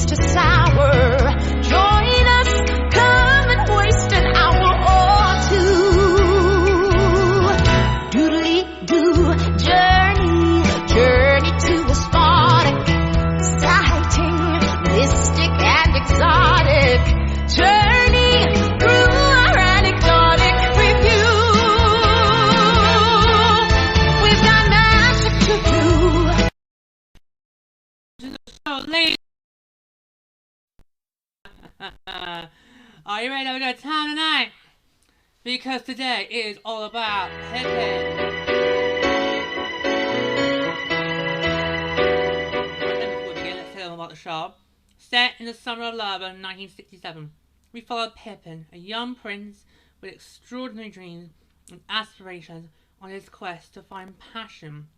sweet to sour. Join us, come and waste an hour or two. Doodly-doo, journey to the Spartic. Exciting, mystic and exotic. Journey through our anecdotic review. We've got magic to do. So, ladies, are you ready to have a good time tonight? Because today is all about Pippin. And before we begin, let's tell them about the show. Set in the summer of love of 1967, we follow Pippin, a young prince with extraordinary dreams and aspirations on his quest to find passion,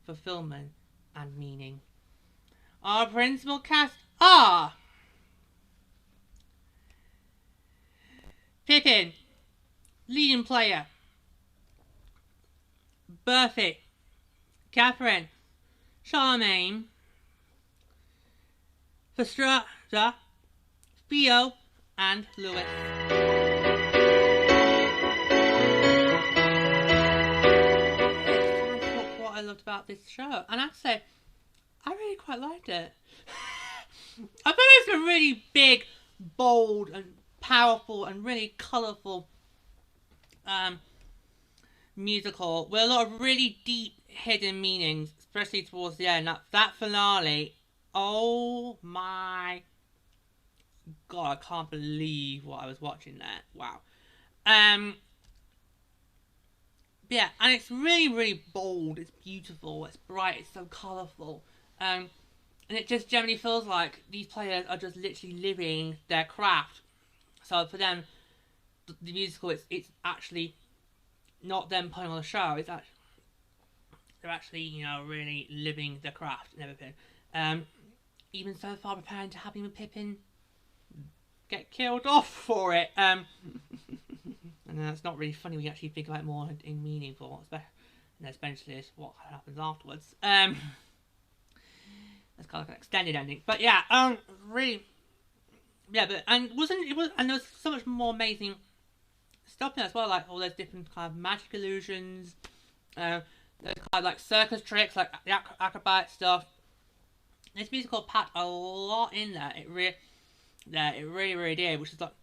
fulfilment, and meaning. Our principal cast are Pippin, leading player, Buffy, Catherine, Charlemagne, Fastrada, Theo, and Lewis. That's what I loved about this show, and I have to say, I really quite liked it. I thought it was a really big, bold, and powerful, and really colourful musical with a lot of really deep hidden meanings, especially towards the end. That finale, oh my god, I can't believe what I was watching there. Wow. Yeah, and it's really, really bold, it's beautiful, it's bright, it's so colourful. And it just generally feels like these players are just literally living their craft. So for them, the musical, it's actually not them putting on a show. It's actually, they're actually, you know, really living their craft and everything. Even so far preparing to have him and Pippin get killed off for it. And it's not really funny when you actually think about it more in meaningful, especially what happens afterwards. It's kind of like an extended ending, but yeah, really, yeah, but and there was so much more amazing stuff in there as well, like all those different kind of magic illusions, those kind of like circus tricks, like the acrobat stuff. This musical packed a lot in there. It really did, which is like,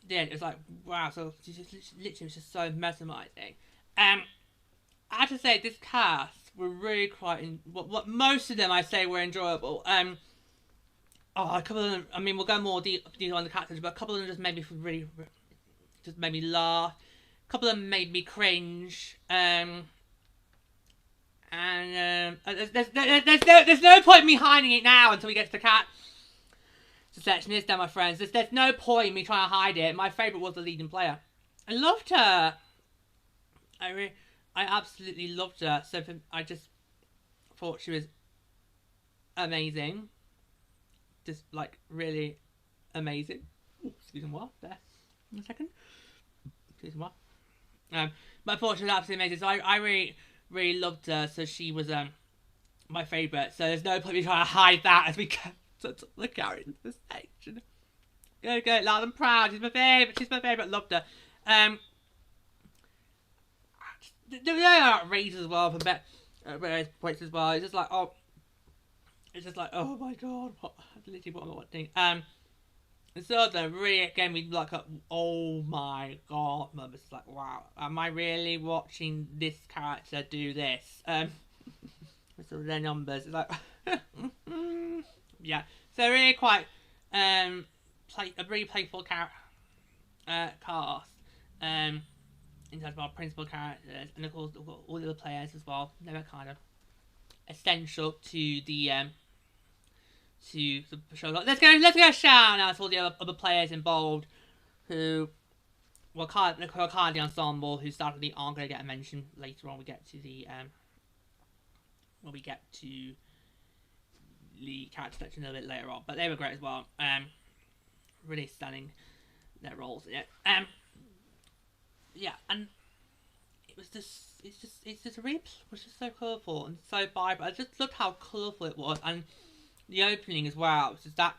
yeah, it was like wow. So literally, it was just so mesmerizing. I have to say, this cast were really quite what most of them I say were enjoyable. A couple of them, I mean, we'll go more deep on the characters, but a couple of them just made me really, just made me laugh. A couple of them made me cringe. There's no point in me hiding it now until we get to the cat section. Is there, my friends? There's no point in me trying to hide it. My favourite was the leading player. I loved her. I absolutely loved her. So I just thought she was amazing. Just like really amazing. Ooh, excuse me, what? There. In a second. Excuse me, what? But I thought she was absolutely amazing. So I really, really loved her. So she was my favourite. So there's no point in me trying to hide that as we get to the characters this section. Go loud and proud. She's my favourite. She's my favourite. Loved her. There were outrageous as well from various points as well. It's just like oh my god, what am I watching? So then really gave me like a oh my god moment. It's like wow, am I really watching this character do this? With all their numbers, it's like yeah. So really quite a really playful cast. In terms of our principal characters, and of course all the other players as well. They were kind of essential to the show. Let's go shout out to all the other players involved who were kind of the ensemble who started aren't going to get a mention later on. We get to the when we get to the character section a little bit later on, but they were great as well. Really stunning their roles in it. Yeah, and it's just really, it was just so colourful and so vibrant. I just loved how colourful it was, and the opening as well. It's just that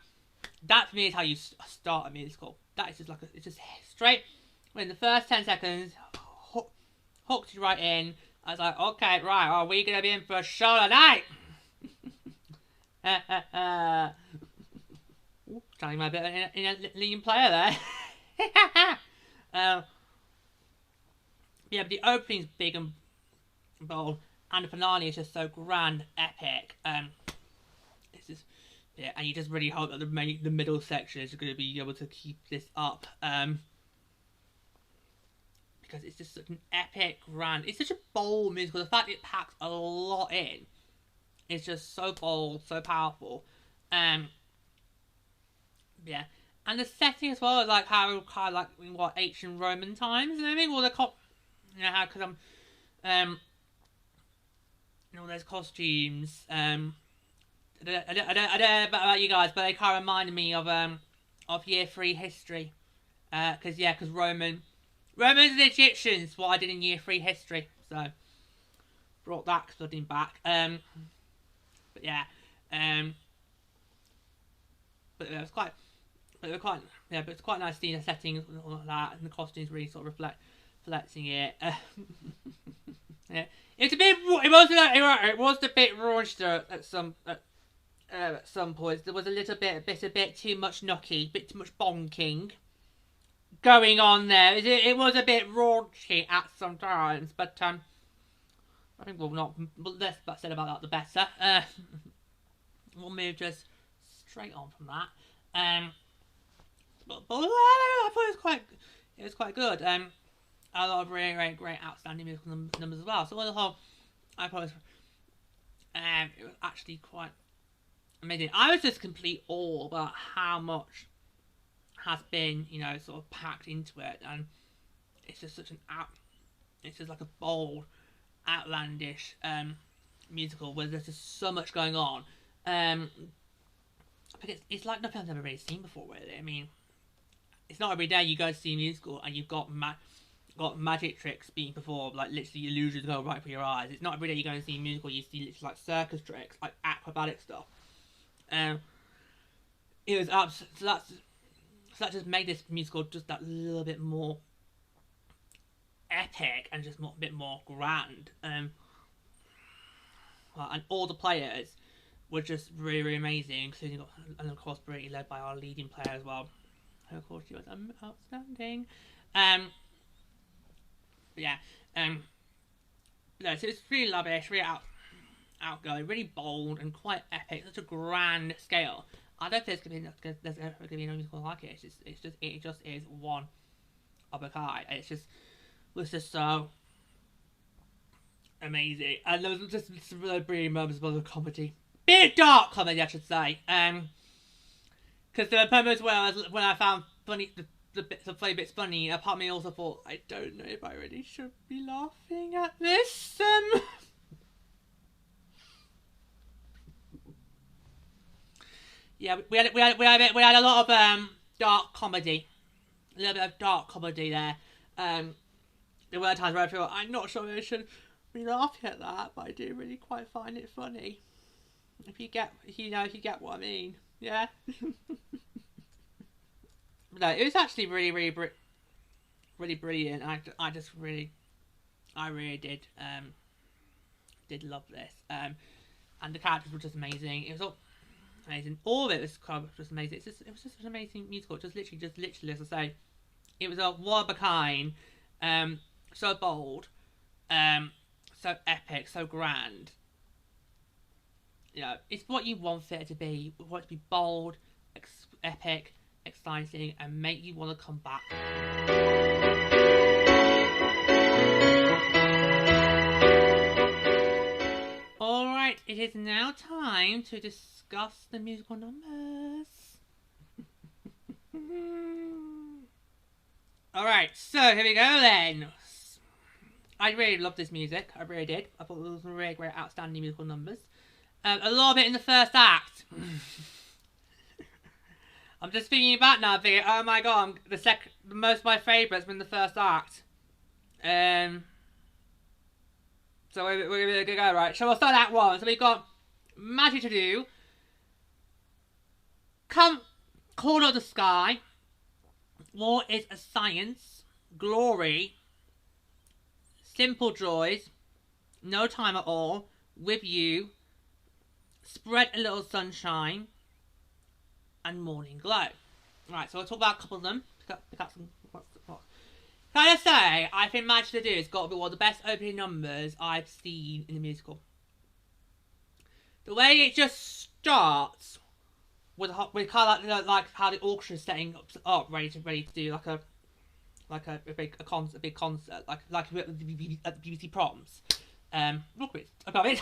for me is how you start a musical. That is just like it's just straight. In the first 10 seconds, hooked you right in. I was like, okay, right, are we gonna be in for a show tonight? Sounding my bit in a leading player there. Yeah, but the opening's big and bold, and the finale is just so grand, epic. It's just, yeah, and you just really hope that the middle section is going to be able to keep this up. Because it's just such an epic, grand. It's such a bold musical. The fact it packs a lot in, it's just so bold, so powerful. Yeah, and the setting as well is like how kind of like in what ancient Roman times and everything. All the you know how because and all those costumes. I don't know about you guys, but they kind of reminded me of Year 3 history. Because Romans and Egyptians, what I did in Year 3 history. So brought that studying back. But yeah, but it was quite. But it's quite nice seeing the setting and all of that, and the costumes really sort of reflecting it. Yeah, it's a bit. It was a bit raunchy at some points. There was a bit too much knucky, a bit too much bonking going on there. It was a bit raunchy at some times, but I think the less said about that, the better. We'll move just straight on from that. But I thought it was quite good. A lot of really great outstanding musical numbers as well. So on the whole, I thought it was actually quite amazing. I was just complete awe about how much has been, sort of packed into it, and it's just it's just like a bold, outlandish musical where there's just so much going on. It's like nothing I've ever really seen before, really. I mean, it's not every day you go to see a musical and you've got magic tricks being performed, like literally illusions go right for your eyes. It's not every day you go and see a musical you see literally like circus tricks, like acrobatic stuff. It was so that just made this musical just that little bit more epic and just a bit more grand. And all the players were just really, really amazing, including, and of course, really led by our leading player as well. And of course, she was outstanding. Yeah. No, so it's really lavish, really outgoing, really bold, and quite epic. Such a grand scale. I don't think there's ever going to be a musical like it. It just is one of a kind. It was just so amazing, and there was just some really brilliant moments of comedy. Bit dark comedy, I should say. Because there were moments where when I found funny the funny bits funny, a part of me also thought, I don't know if I really should be laughing at this. Yeah, we had a lot of dark comedy, a little bit of dark comedy there. There were times where I feel I'm not sure I should be laughing at that, but I do really quite find it funny. If you get what I mean, yeah. No, it was actually really, really, really brilliant. I really did love this. And the characters were just amazing. It was all amazing. All of it was kind of just amazing. It was just an amazing musical. Just literally, as I say, it was a one of a kind. So bold, so epic, so grand. It's what you want it to be. You want it to be bold, epic, exciting, and make you want to come back. Alright, it is now time to discuss the musical numbers. Alright, so here we go then. I really loved this music. I really did. I thought it was really great, outstanding musical numbers. A lot of it in the first act. I'm just thinking back now, thinking, oh my god, most of my favourites were in the first act. So we're going to go, right? Shall we start Act 1? So we've got Magic to Do, come Corner of the Sky. War is a Science. Glory. Simple Joys. No Time at All. With You. Spread a Little Sunshine. And Morning Glow. Right, so I'll talk about a couple of them. Pick up some. Can I say, I think Magic to Do has got to be one of the best opening numbers I've seen in the musical. The way it just starts with kind of like how the orchestra's setting up ready to do like a big concert, like at the BBC proms. Look, I got it.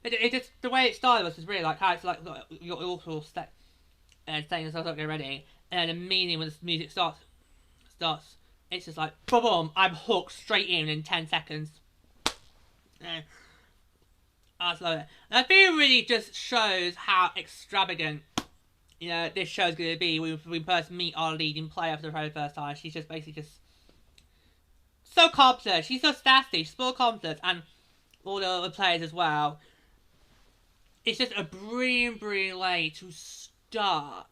It just the way it started was just really like how it's like you're all sort of saying yourself up, get ready, and then immediately when the music starts, it's just like boom, I'm hooked straight in 10 seconds. I just love it. And I think it really just shows how extravagant, you know, this show's going to be when we first meet our leading player for the very first time. She's just basically just so confident. She's so sassy. She's full of confidence, and all the other players as well. It's just a brilliant way to start.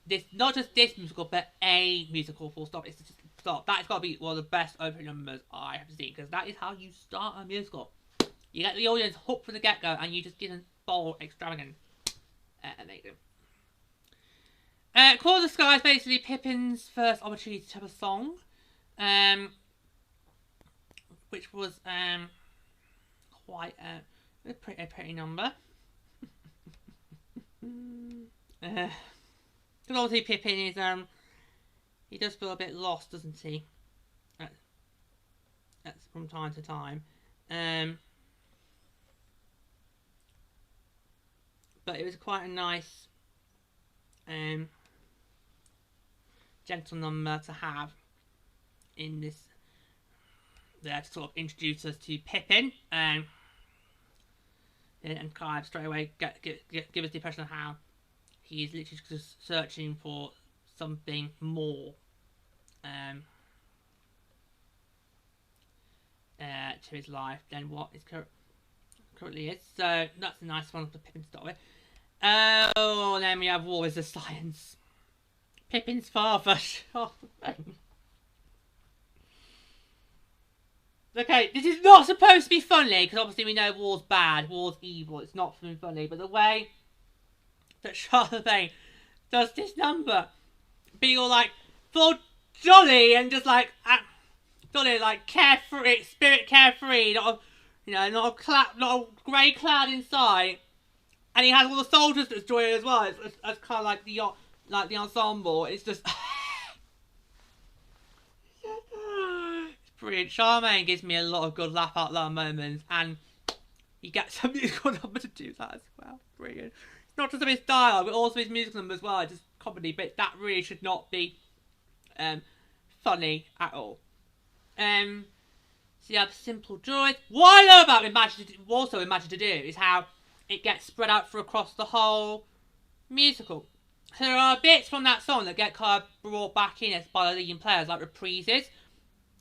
This, not just this musical, but a musical. Full stop. It's just stop. That's got to be one of the best opening numbers I have seen, because that is how you start a musical. You get the audience hooked from the get go, and you just give them bold, extravagant, amazing. Call of the Sky is basically Pippin's first opportunity to have a song, which was quite a pretty number. Because obviously Pippin is he does feel a bit lost, doesn't he? That's from time to time. But it was quite a nice, gentle number to have in this, there to sort of introduce us to Pippin, and kind of straight away give us the impression of how he is literally just searching for something more to his life than what is currently is. So that's a nice one for Pippin to start with. Oh, and then we have War is a Science. Pippin's father. Okay, this is not supposed to be funny, because obviously we know war's bad, war's evil, it's not funny, but the way that Charlemagne does this number, being all like, full jolly, and just like, jolly, like carefree, spirit carefree, not a grey cloud inside. And he has all the soldiers that's joining as well. It's kind of like the ensemble. It's just it's brilliant. Charlemagne gives me a lot of good laugh out loud moments, and he gets a musical number to do that as well. Brilliant. It's not just his dialogue, but also his musical number as well. It's just comedy, but that really should not be funny at all. So you have Simple Joys. What I love about Imagine to Do is how it gets spread out across the whole musical. So there are bits from that song that get kind of brought back in by the leading players, like reprises.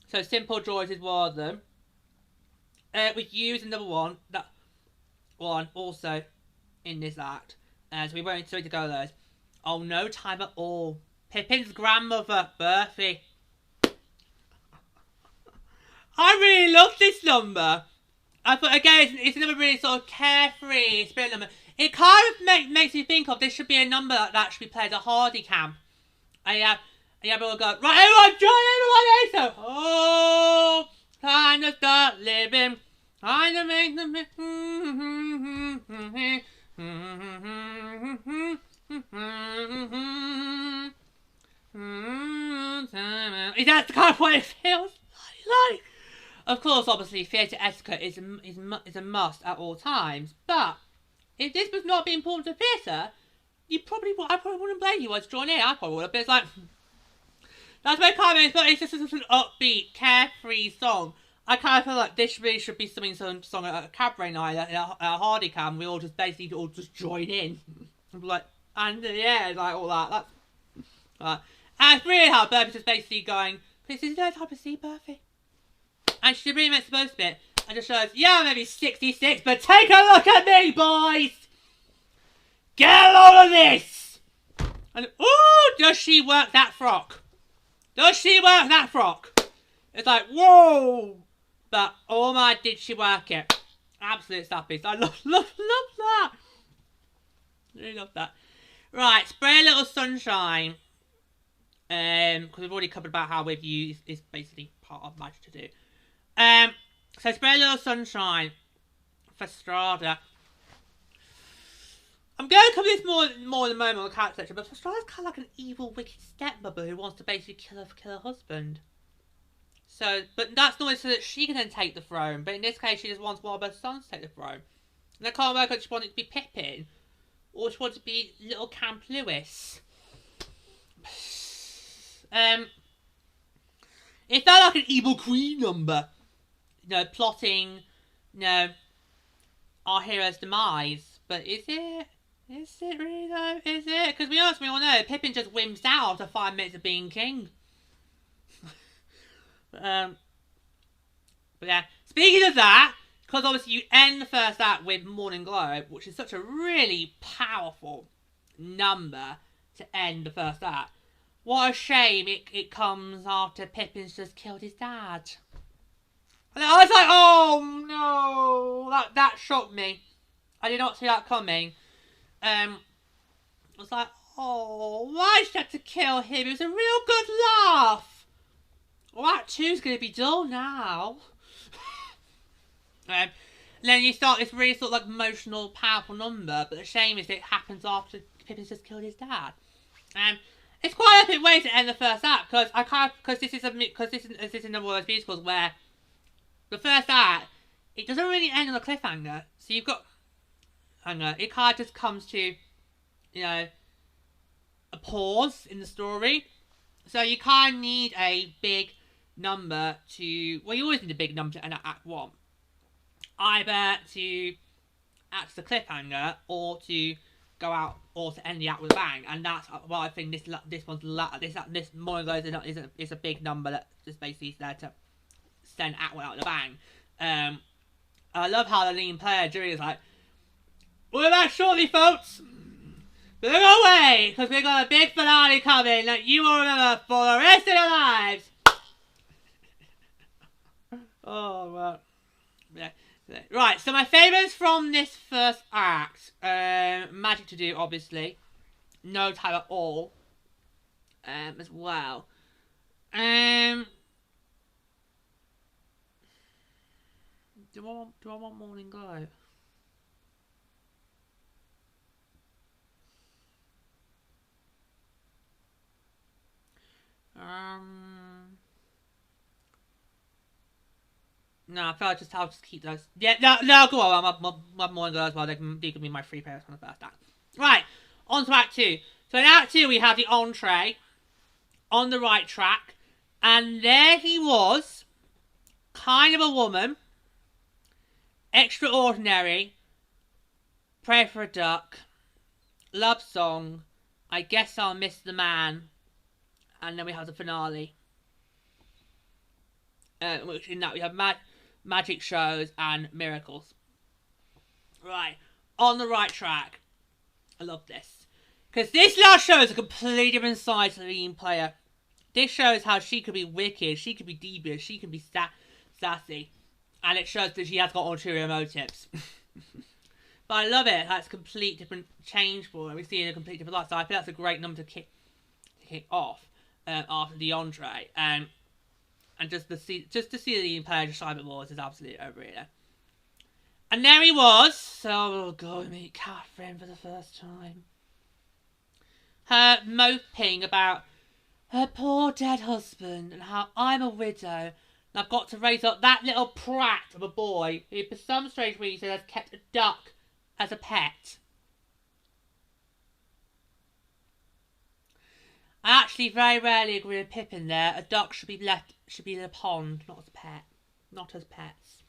So Simple Joys is one of them. With You is another one. That one also in this act. So we won't need to go those. Oh, No Time at All. Pippin's grandmother, Berthy. I really love this number. I thought, again, it's another really sort of carefree spirit number. It kind of makes me think of, this should be a number that should be played at Hardy Camp. And you have everyone go, right, everyone, join everyone in! So, oh, time to start living. Time to make the... That's the kind of what it feels like. Of course, obviously, theatre etiquette is a must at all times. But if this was not being important to theatre, I probably wouldn't blame you to join in. I probably would. But it's like, that's my comment. But it's just an upbeat, carefree song. I kind of feel like this really should be some song at a cabaret night at a Hardy Cam. We all just basically all just join in, like, and yeah, like all that. That's and it's really how Berthy's just basically going, "This is no time to see Berthy." And she really makes the most of it and just shows, yeah, maybe 66, but take a look at me, boys! Get a load of this! And, ooh, does she work that frock? Does she work that frock? It's like, whoa! But, oh my, did she work it. Absolute stuffies. I love that. Really love that. Right, spray a little sunshine. Because we've already covered about how with you is basically part of magic to do. So spray a little sunshine for Strada. I'm going to cover this more in a moment on the character section, but Strada's kind of like an evil, wicked stepmother who wants to basically kill her husband. So, but that's not so that she can then take the throne. But in this case, she just wants one of her sons to take the throne. And I can't work out if she wanted it to be Pippin or she wanted it to be little Camp Lewis. It felt like an evil queen number. You know, plotting, you know, our hero's demise. But is it? Is it really though? Is it? Because we all know, Pippin just whims out after 5 minutes of being king. But yeah, speaking of that, because obviously you end the first act with Morning Globe, which is such a really powerful number to end the first act. What a shame it comes after Pippin's just killed his dad. And I was like, oh no, that shocked me. I did not see that coming. I was like, oh, why did you have to kill him? It was a real good laugh. Well, Act 2's going to be dull now. And then you start this really sort of like emotional, powerful number, but the shame is it happens after Pippin's just killed his dad. It's quite a epic way to end the first act because this is another one of those musicals where the first act it doesn't really end on a cliffhanger. So you've got it kind of just comes to, you know, a pause in the story. So you kind of need a big number to... Well, you always need a big number to end Act 1. Either to act as a cliffhanger or to go out or to end the act with a bang. And that's what I think this one of those is a big number that just basically is there to send Act 1 out with a bang. I love how the lead player, Julie, is like, we're back shortly, folks. But don't go away, because we've got a big finale coming that you will remember for the rest of your lives. Oh, well. Yeah. Right, so my favourites from this first act. Magic to do, obviously. No time at all. As well. Do I want Morning Glow? No, I feel like I'll just keep those. Yeah, no, go on. I'm Morning Glow as well. They can be my free players on the first act. Right, on to Act 2. So in Act 2 we have the entree, on the right track, and there he was, kind of a woman, extraordinary, pray for a duck, love song, I guess I'll miss the man, and then we have the finale. Which in that we have magic shows and miracles. Right, on the right track. I love this. Because this last show is a completely different side to the leading player. This shows how she could be wicked, she could be devious, she can be sassy. And it shows that she has got ulterior motives. But I love it. That's a complete different change for her. We see in a complete different light. So I think that's a great number to kick off after the entree. And just to see the leading player just shine a bit more is absolutely over here. And there he was. So we'll go and meet Catherine for the first time. Her moping about her poor dead husband and how I'm a widow and I've got to raise up that little prat of a boy who for some strange reason has kept a duck as a pet. I actually very rarely agree with Pippin there. A duck should be in a pond, not as a pet. Not as pets.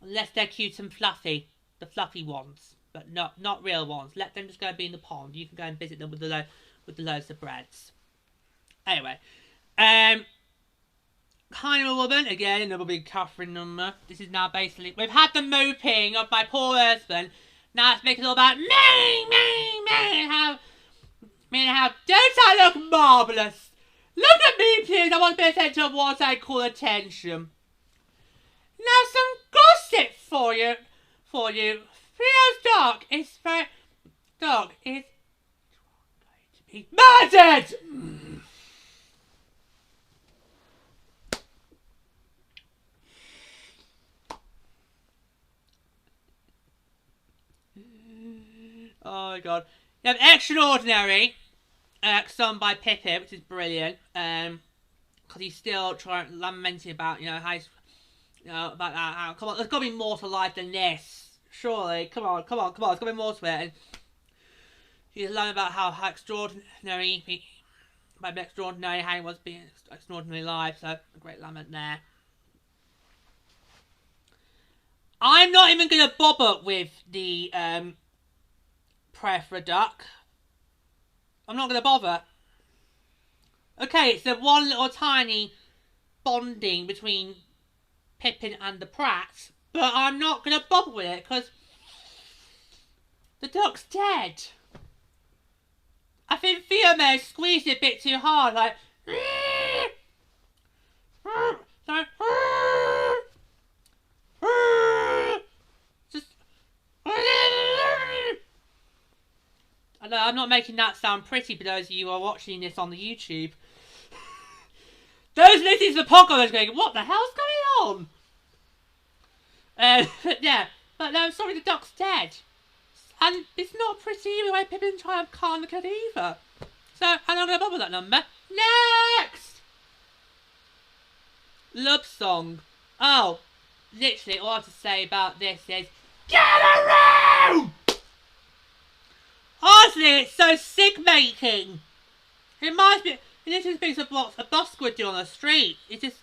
Unless they're cute and fluffy. The fluffy ones. But not real ones. Let them just go and be in the pond. You can go and visit them with the loads of breads. Anyway. Kind of a woman. Again, another big Catherine number. This is now basically... We've had the moping of my poor husband. Now it's making it all about me, and how don't I look marvellous? Look at me, please. I want to be the centre of what I call attention. Now some gossip for you. Theo's dog is very... Dog is... going to be murdered! Oh my god. You have Extraordinary, sung by Pippin, which is brilliant. Because he's still lamenting about, how he's, about that. How, come on, there's got to be more to life than this. Surely, come on, there's got to be more to it. And he's learning about how extraordinary he was being extraordinarily alive. So, a great lament there. I'm not even going to bother with the, prayer for a duck. I'm not going to bother. Okay, it's the one little tiny bonding between Pippin and the Pratts, but I'm not going to bother with it because the duck's dead. I think Theo may have squeezed it a bit too hard, like... I'm not making that sound pretty for those of you who are watching this on the YouTube. Those listening to the podcast are going, what the hell's going on? Yeah, but no, sorry, the duck's dead. And it's not pretty the way Pippin trying to calm the kid either. So, I'm not going to bother with that number. Next! Love song. Oh, literally, all I have to say about this is, get a room! Honestly, it's so sick-making. It reminds me, it literally speaks of what a busker would do on the street. It's just,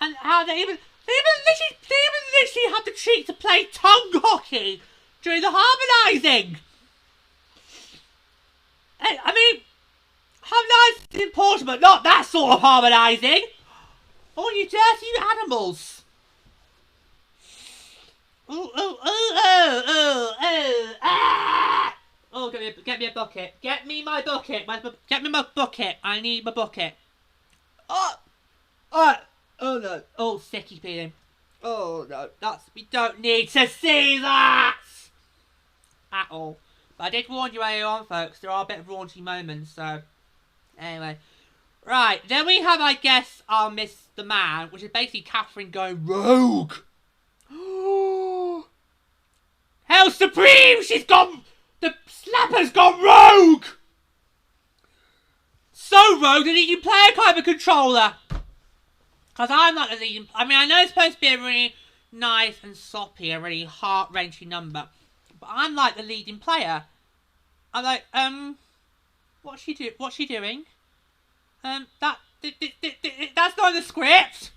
and how they even literally had the cheek to play tongue hockey during the harmonising. I mean, harmonising is important, but not that sort of harmonising. Oh, you dirty animals. Ah! Oh, get me a bucket. Get me my bucket. Get me my bucket. I need my bucket. Oh no. Oh, sicky feeling. Oh no, we don't need to see that at all. But I did warn you earlier on, folks. There are a bit of raunchy moments. So anyway, right. Then we have, I guess, our Miss the Man, which is basically Catherine going rogue. Hell Supreme! She's gone. The slapper's gone rogue! So rogue that you play a kind of controller. Because I'm not the leading... I mean, I know it's supposed to be a really nice and soppy, a really heart-wrenching number. But I'm like the leading player. I'm like, what's she doing? That's not in the script.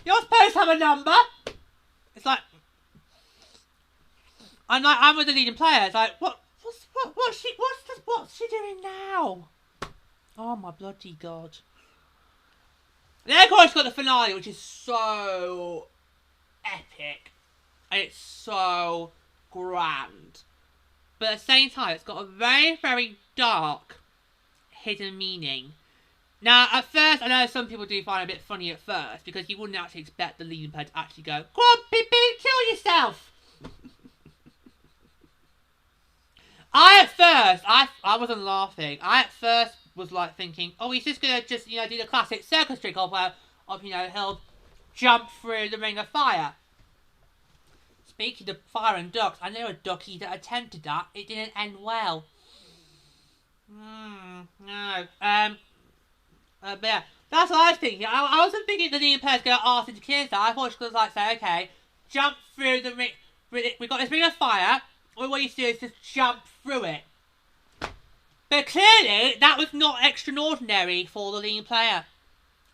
You're supposed to have a number. It's like... I'm with the leading player. It's like, what's she doing now? Oh my bloody god. Then of course got the finale, which is so epic. And it's so grand. But at the same time, it's got a very, very dark hidden meaning. Now, at first, I know some people do find it a bit funny at first, because you wouldn't actually expect the leading player to actually go, "Go on, Pippin, kill yourself!" I wasn't laughing. I at first was like thinking, oh, he's just gonna do the classic circus trick of he'll jump through the ring of fire. Speaking of fire and ducks, I know a ducky that attempted that. It didn't end well. No. But yeah, that's what I was thinking. I wasn't thinking the leading player's gonna ask him to kill himself. I thought she was like say, okay, jump through the ring. We got this ring of fire. All what you do is just jump through it. But clearly, that was not extraordinary for the leading player.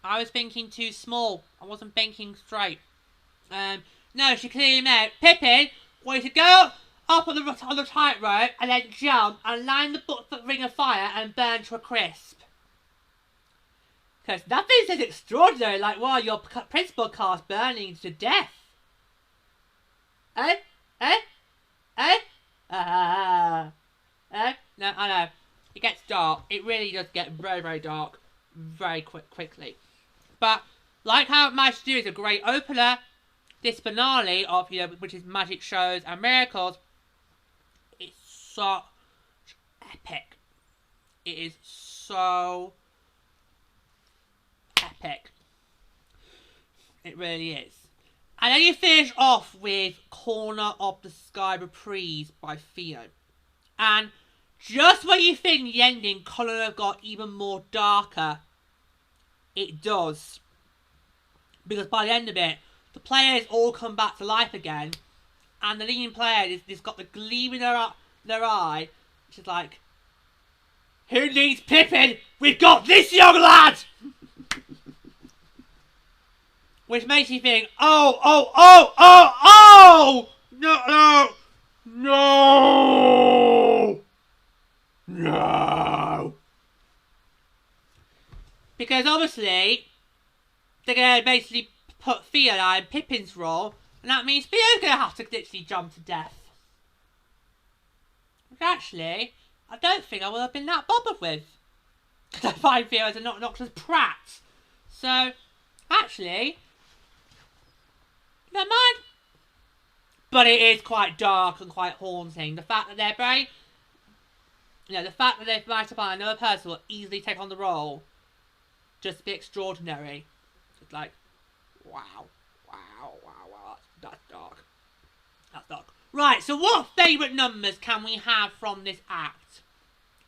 I was thinking too small. I wasn't thinking straight. No, she clearly meant Pippin wanted to go up on the tightrope and then jump and line the ring of fire and burn to a crisp. Because nothing says extraordinary like, well, your principal car's burning to death. No, I know. It gets dark. It really does get very, very dark very quickly. But like how it managed to do is a great opener, this finale of, which is magic shows and miracles, it's such epic. It is so epic. It really is. And then you finish off with Corner of the Sky Reprise by Theo. And just when you think the ending couldn't have got even more darker, it does. Because by the end of it, the players all come back to life again, and the leading player has got the gleam in their eye, which is like, who needs Pippin? We've got this young lad! Which makes you think, oh! No! Because obviously, they're going to basically put Theo in Pippin's role, and that means Theo's going to have to literally jump to death. Which actually, I don't think I would have been that bothered with. Because I find Theo as a obnoxious prat. So, actually, never mind. But it is quite dark and quite haunting. The fact that they're very... the fact that they've managed to find another person who will easily take on the role, just to be extraordinary. It's like, wow. That's dark. That's dark. Right, so what favourite numbers can we have from this act?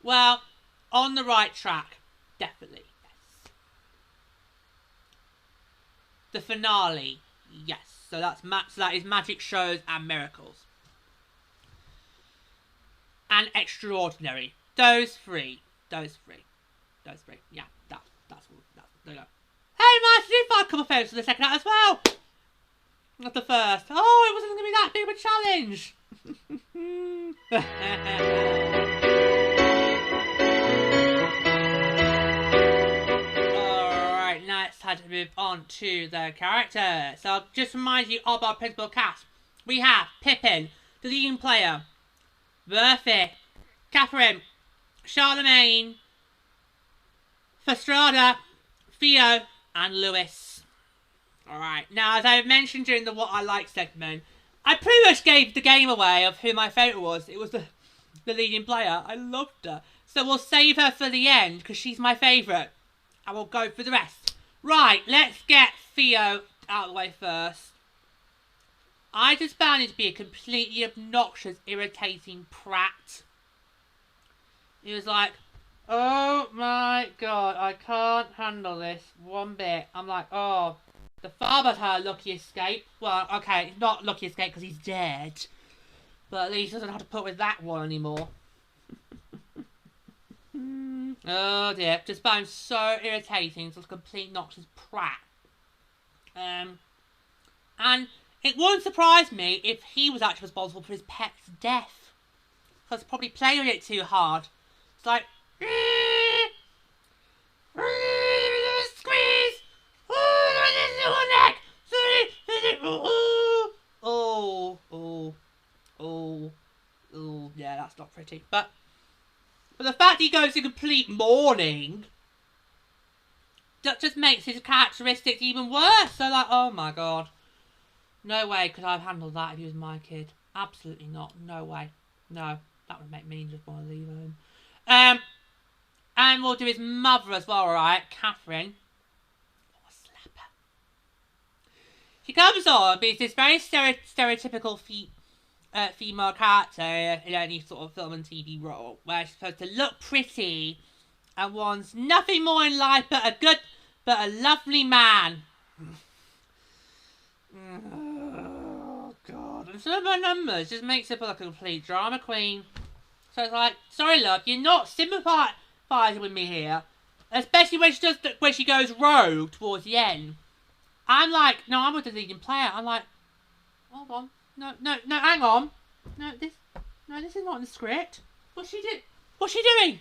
Well, On the Right Track, definitely, yes. The finale, yes. So that is Magic Shows and Miracles. And Extraordinary. Those three. Yeah, that's all. There you go. Hey, man, I did find a couple of favourites for the second act as well. Not the first. Oh, it wasn't going to be that big of a challenge. Alright, now it's time to move on to the characters. So I'll just remind you of our principal cast. We have Pippin, the leading player, Murphy, Catherine, Charlemagne, Fastrada, Theo, and Lewis. Alright, now as I mentioned during the What I Like segment, I pretty much gave the game away of who my favourite was. It was the leading player. I loved her. So we'll save her for the end because she's my favourite. And we'll go for the rest. Right, let's get Theo out of the way first. I just found him to be a completely obnoxious, irritating prat. He was like, oh my god, I can't handle this one bit. I'm like, oh, the father's had a lucky escape. Well, okay, not lucky escape because he's dead. But at least he doesn't have to put with that one anymore. Oh dear, just found so irritating. It's a complete obnoxious prat. And it wouldn't surprise me if he was actually responsible for his pet's death. Because probably playing it too hard. It's like, squeeze! Oh, yeah, that's not pretty. But the fact he goes to complete mourning, that just makes his characteristics even worse. So like, oh my god. No way could I have handled that if he was my kid. Absolutely not. No way. No. That would make me just want to leave home. And we'll do his mother as well, alright? Catherine. Oh, slap her. She comes on, but it's this very stereotypical female character in any sort of film and TV role, where she's supposed to look pretty and wants nothing more in life but a lovely man. Oh, God. And some of her numbers just makes her feel like a complete drama queen. So it's like, sorry, love, you're not sympathising with me here. Especially when she goes rogue towards the end. I'm like, no, I'm with the leading player. I'm like, hold on. No, hang on. No, this is not in the script. What's she doing? What's she doing?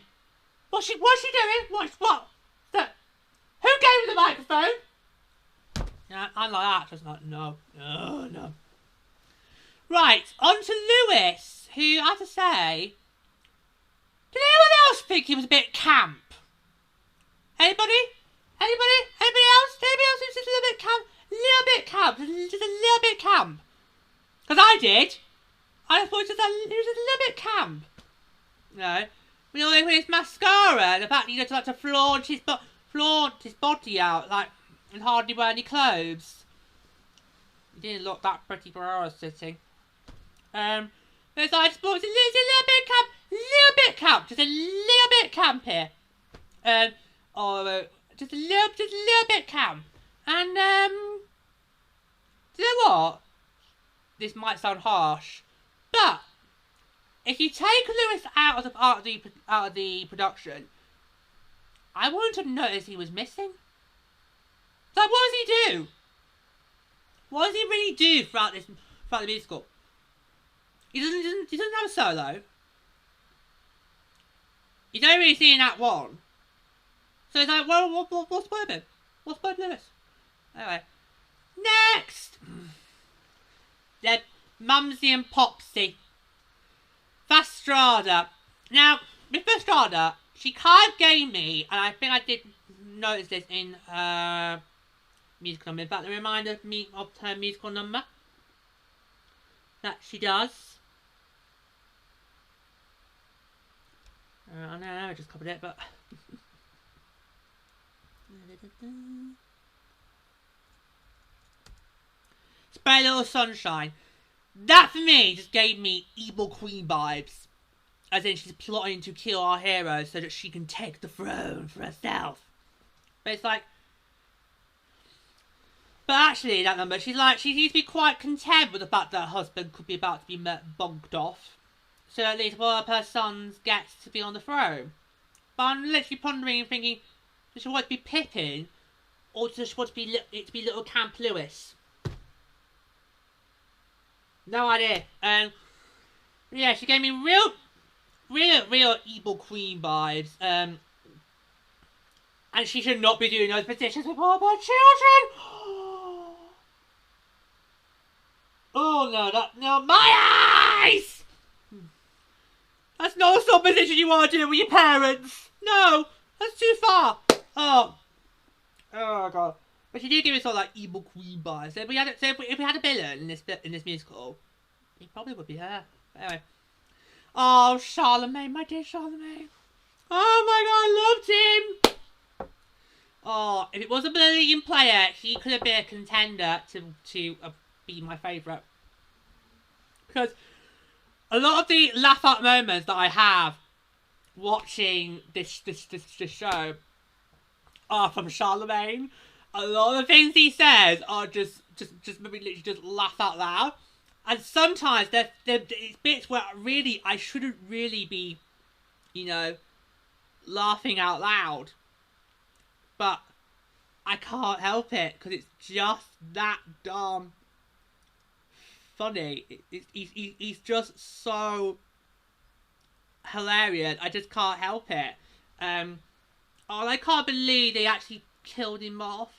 What's she doing? What? Who gave her the microphone? Yeah, I'm like that. Just like, no. Right, on to Lewis, who, I have to say, did anyone else think he was a bit camp? Anybody? Anybody? Anybody else? Anybody else who's just a little bit camp? A little bit camp. Just a little bit camp. Because I did. I thought he was just a little bit camp. No. You know, with his mascara and the fact that he just like to flaunt his body out, like, and hardly wear any clothes. He didn't look that pretty for where I was sitting. But it's like, it's a little bit camp. Little bit camp. Just a little bit camp here. Just a little bit camp. And, do you know what? This might sound harsh, but if you take Lewis out of the production, I wouldn't have noticed he was missing. Like, what does he do? What does he really do throughout the musical? He doesn't have a solo. You don't really see in Act 1. So it's like, well, what's Pippin? What's Pippin Lewis? Anyway. Next! They're Mumsy and Popsy. Fastrada. Now, with Fastrada, she kind of gave me, and I think I did notice this in her musical number. In fact, it reminded me of her musical number that she does. I know, I just copied it, but... Spray a Little Sunshine. That, for me, just gave me Evil Queen vibes. As in, she's plotting to kill our hero so that she can take the throne for herself. But it's like... But actually, that number, she needs to be quite content with the fact that her husband could be about to be bonked off. So at least one of her sons gets to be on the throne. But I'm literally pondering and thinking, does she want it to be Pippin? Or does she want it to be little Camp Lewis? No idea. Yeah, she gave me real Evil Queen vibes. And she should not be doing those positions with all her children. Oh no, my eyes! That's not the sort of position you want to do with your parents. No, that's too far. Oh god. But she did give us all like Evil Queen vibes. If we had a villain in this musical, it probably would be her. But anyway. Oh, Charlemagne, my dear Charlemagne. Oh my god, I loved him. Oh, if it wasn't for the leading player, he could have been a contender to be my favourite. Because a lot of the laugh out moments that I have watching this show are from Charlemagne. A lot of the things he says are just maybe literally just laugh out loud. And sometimes there's bits where really I shouldn't really be, you know, laughing out loud. But I can't help it because it's just that dumb funny. He's just so hilarious. I just can't help it. I can't believe they actually killed him off.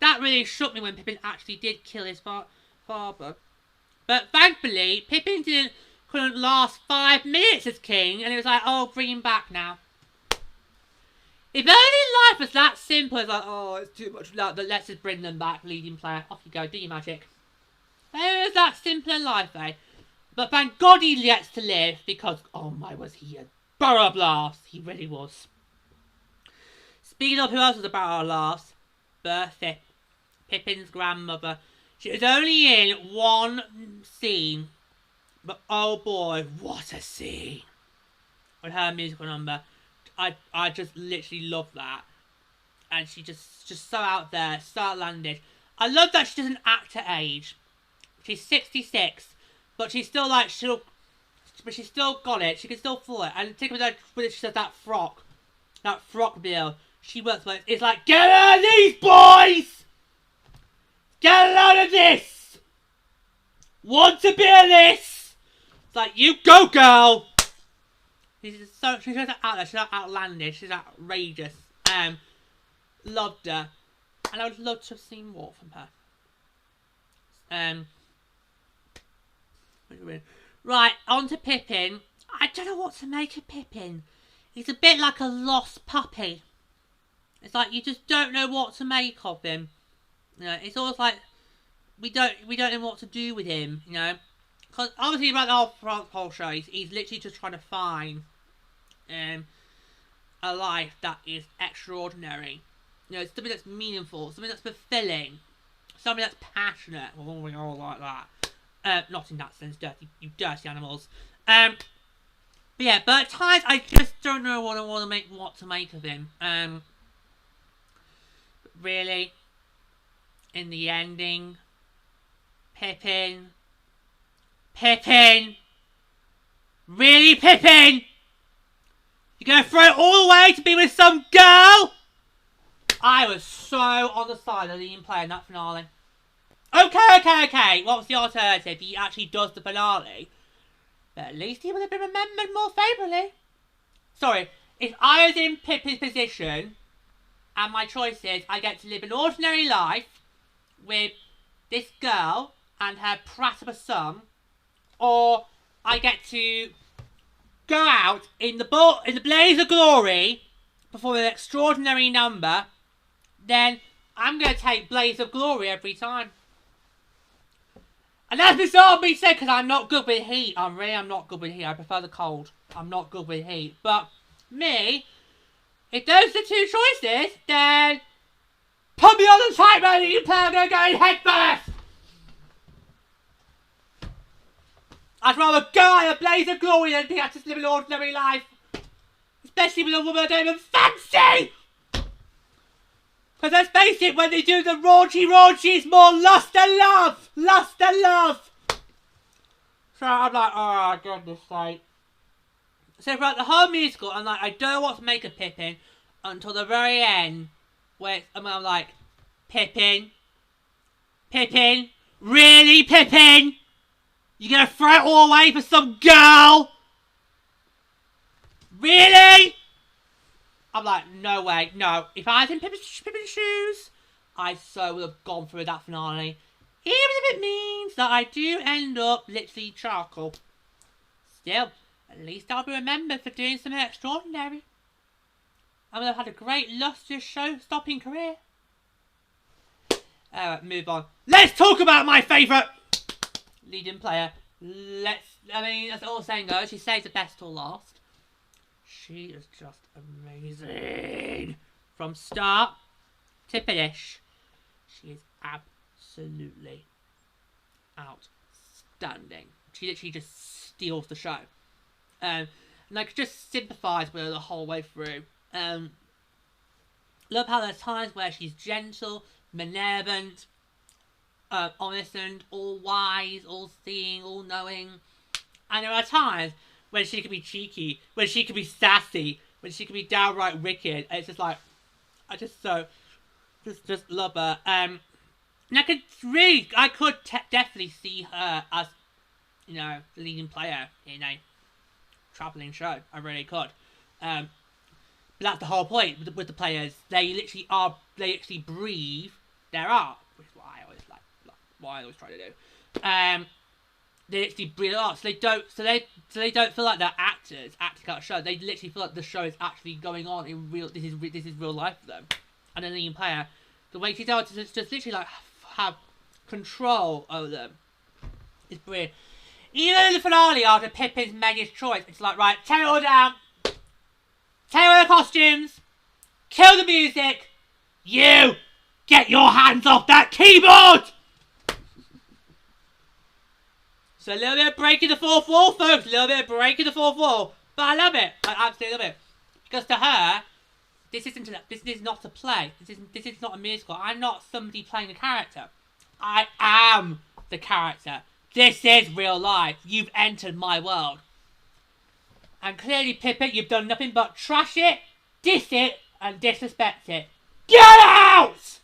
That really shook me when Pippin actually did kill his father. But thankfully, Pippin couldn't last 5 minutes as king, and it was like, oh, bring him back now. If only life was that simple, it's like, oh, it's too much love, but let's just bring them back, leading player. Off you go, do your magic. It was that simple in life, eh? But thank God he gets to live, because, oh my, was he a barrel blast. He really was. Speaking of who else was a barrel blast, Bertha, Pippin's grandmother. She was only in one scene, but oh boy, what a scene. With her musical number. I just literally love that. And she just so out there, so outlandish. I love that she doesn't act her age. She's 66, but she's still like, but she's still got it. She can still fool it. And think of that when she says that frock bill. She works with. It's like, get out of these boys! Get a load of this! Want a bit of this? It's like, you go, girl! She's out there. She's not outlandish. She's outrageous. Loved her. And I would love to have seen more from her. Right, on to Pippin. I don't know what to make of Pippin. He's a bit like a lost puppy. It's like you just don't know what to make of him. You know, it's almost like we don't know what to do with him. You know, because obviously, like the whole show, he's literally just trying to find a life that is extraordinary. You know, something that's meaningful, something that's fulfilling, something that's passionate. Oh, we all like that. Not in that sense, you dirty animals. But yeah, but at times I just don't know what to make of him. Really, in the ending, Pippin, really, Pippin? You're gonna throw it all away to be with some girl? I was so on the side of the leading player in that finale. Okay. What was the alternative? He actually does the finale. But at least he would have been remembered more favourably. Sorry, if I was in Pippin's position, and my choice is I get to live an ordinary life with this girl and her prat of a son, or I get to go out in the blaze of glory, perform an extraordinary number, then I'm going to take blaze of glory every time. And that's bizarre me saying because I'm not good with heat. I'm not good with heat. I prefer the cold. I'm not good with heat. But me, if those are the two choices, then put me on the tightrope and you play. I'm going to go in head first. I'd rather go in a blaze of glory than be able to live an ordinary life. Especially with a woman I don't even fancy. Because let's face it, when they do the raunchy, it's more lust and love. So I'm like, oh, goodness sake. So throughout the whole musical, I'm like, I don't know what to make of Pippin until the very end, where I'm like, Pippin? Really, Pippin? You're gonna throw it all away for some girl? Really? I'm like, no way, no. If I was in Pippin's shoes, I so would have gone through that finale. Even if it means that I do end up literally charcoal. Still, at least I'll be remembered for doing something extraordinary. I would have had a great, lustrous, show-stopping career. Alright, move on. Let's talk about my favourite leading player. That's all saying goes. She saves the best till last. She is just amazing. From start to finish, she is absolutely outstanding. She literally just steals the show. And I could just sympathise with her the whole way through. Love how there's times where she's gentle, benevolent, omniscient, all wise, all seeing, all knowing. And there are times when she can be cheeky, when she can be sassy, when she can be downright wicked. And it's just like, I just love her. And I could definitely see her as, you know, the leading player in a travelling show. I really could. But that's the whole point with the players. They literally breathe their art, which is what I always like, what I always try to do. They literally breathe art, so they don't feel like they're actors acting out a show. They literally feel like the show is actually going on in real. This is real life for them. And the leading player, the way she's able to just literally like have control over them is brilliant. Even in the finale, after Pippin's made his choice, it's like, right, tear it all down, tear away the costumes, kill the music. You get your hands off that keyboard. So a little bit of breaking the fourth wall, folks. A little bit of breaking the fourth wall. But I love it. I absolutely love it. Because to her, this is not a play. This is not a musical. I'm not somebody playing a character. I am the character. This is real life. You've entered my world. And clearly, Pippin, you've done nothing but trash it, diss it, and disrespect it. Get out!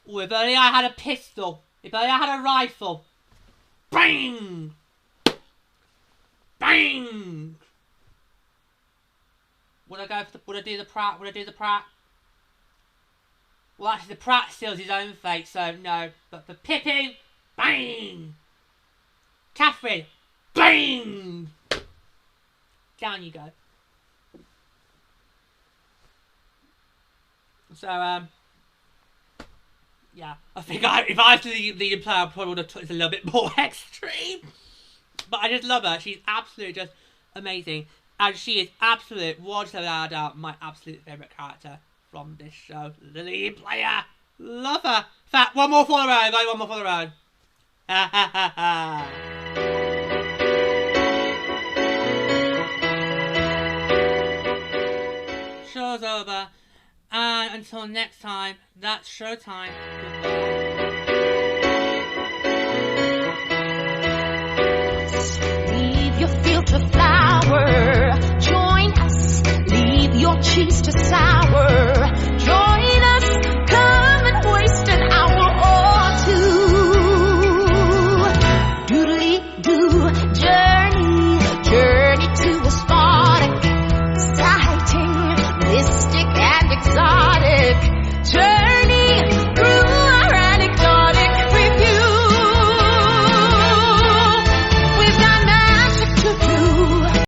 Oh, if only I had a pistol. If only I had a rifle. Bang! Bang! Would I do the prat? Well, actually, the prat seals his own fate, so no. But for Pippin, Bang! Catherine, bang! Down you go. So, yeah, I think if I was the lead player, I probably would have took this a little bit more extreme. But I just love her. She's absolutely just amazing. And she is absolute, without a doubt, my absolute favourite character from this show. The lead player. Love her. In fact, one more for the road. Got one more for the road. Ha ha ha ha. Show's over. And until next time, that's Showtime. Leave your field to flower. Join us. Leave your cheese to sour. Join us. Come and waste an hour or two. Doodly-doo. Journey to a spot. Exciting, mystic and exotic.